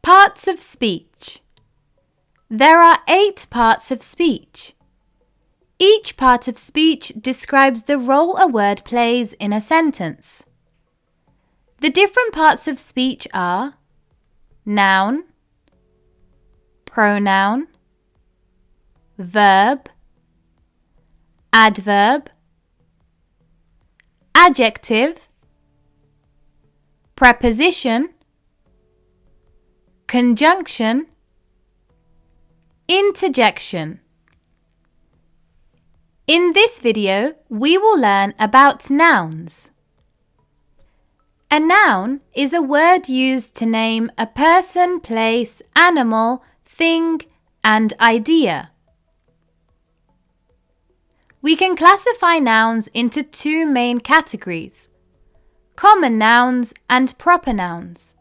Parts of speech. There are 8 parts of speech. Each part of speech describes the role a word plays in a sentence. The different parts of speech are noun, pronoun, verb, adverb, adjective, preposition, conjunction, interjection. In this video, we will learn about nouns. A noun is a word used to name a person, place, animal, thing, and idea. We can classify nouns into 2 main categories: common nouns and proper nouns.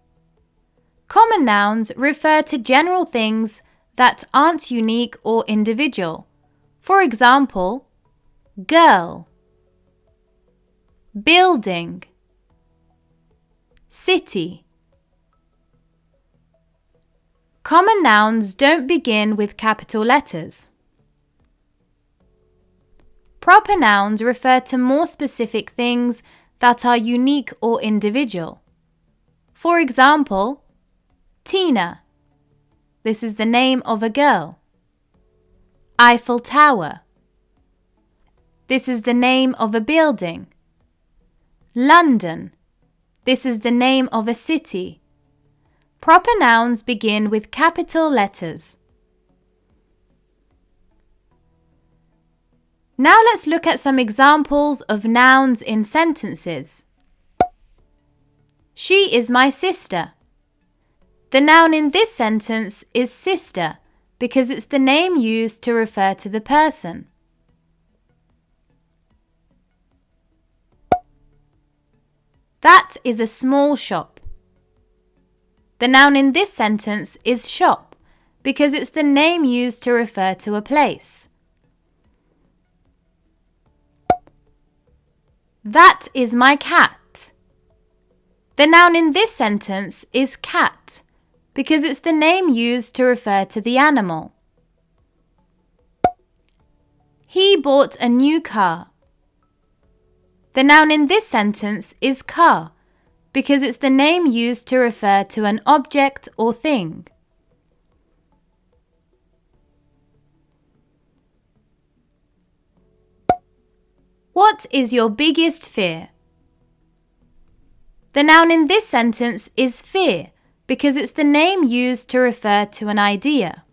Common nouns refer to general things that aren't unique or individual. For example, girl, building, city. Common nouns don't begin with capital letters. Proper nouns refer to more specific things that are unique or individual. For example, Tina. This is the name of a girl. Eiffel Tower. This is the name of a building. London. This is the name of a city. Proper nouns begin with capital letters. Now let's look at some examples of nouns in sentences. She is my sister. The noun in this sentence is sister because it's the name used to refer to the person. That is a small shop. The noun in this sentence is shop because it's the name used to refer to a place. That is my cat. The noun in this sentence is cat because it's the name used to refer to the animal. He bought a new car. The noun in this sentence is car because it's the name used to refer to an object or thing. What is your biggest fear? The noun in this sentence is fear because it's the name used to refer to an idea.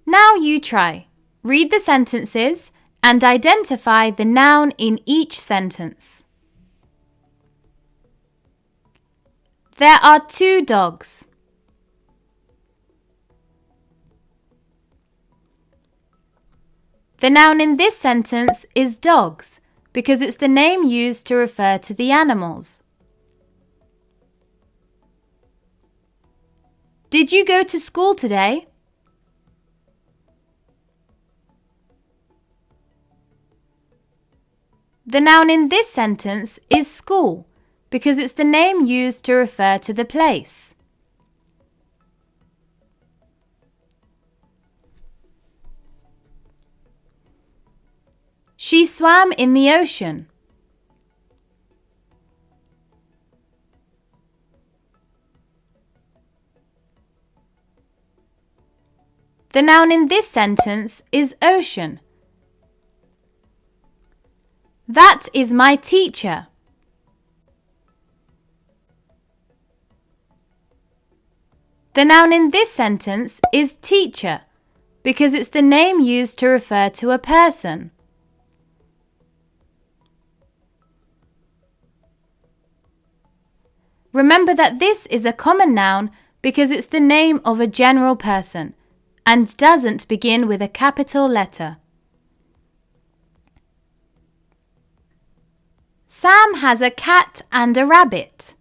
Now you try. Read the sentences and identify the noun in each sentence. There are 2 dogs. The noun in this sentence is dogs because it's the name used to refer to the animals. Did you go to school today? The noun in this sentence is school because it's the name used to refer to the place. She swam in the ocean. The noun in this sentence is ocean. That is my teacher. The noun in this sentence is teacher because it's the name used to refer to a person. Remember that this is a common noun because it's the name of a general person and doesn't begin with a capital letter. Sam has a cat and a rabbit.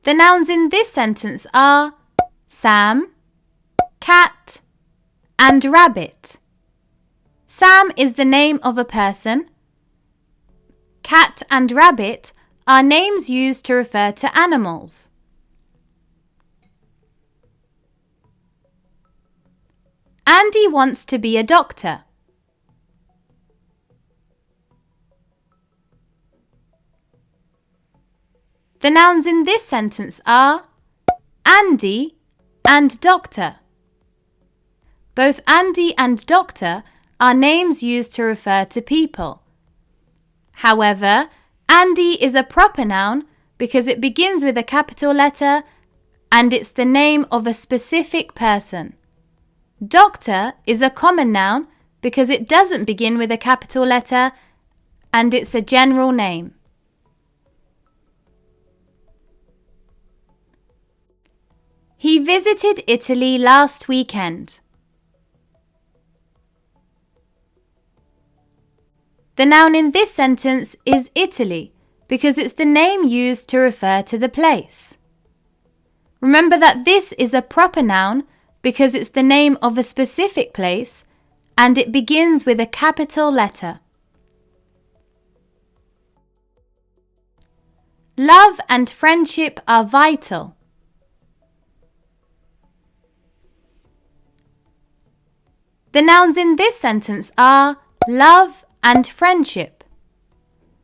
The nouns in this sentence are Sam, cat, and rabbit. Sam is the name of a person, cat and rabbit are names used to refer to animals. Andy wants to be a doctor. The nouns in this sentence are Andy and doctor. Both Andy and doctor are names used to refer to people. However, Andy is a proper noun because it begins with a capital letter and it's the name of a specific person. Doctor is a common noun because it doesn't begin with a capital letter and it's a general name. He visited Italy last weekend. The noun in this sentence is Italy because it's the name used to refer to the place. Remember that this is a proper noun because it's the name of a specific place and it begins with a capital letter. Love and friendship are vital. The nouns in this sentence are love and friendship.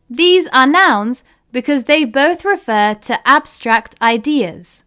These are nouns because they both refer to abstract ideas.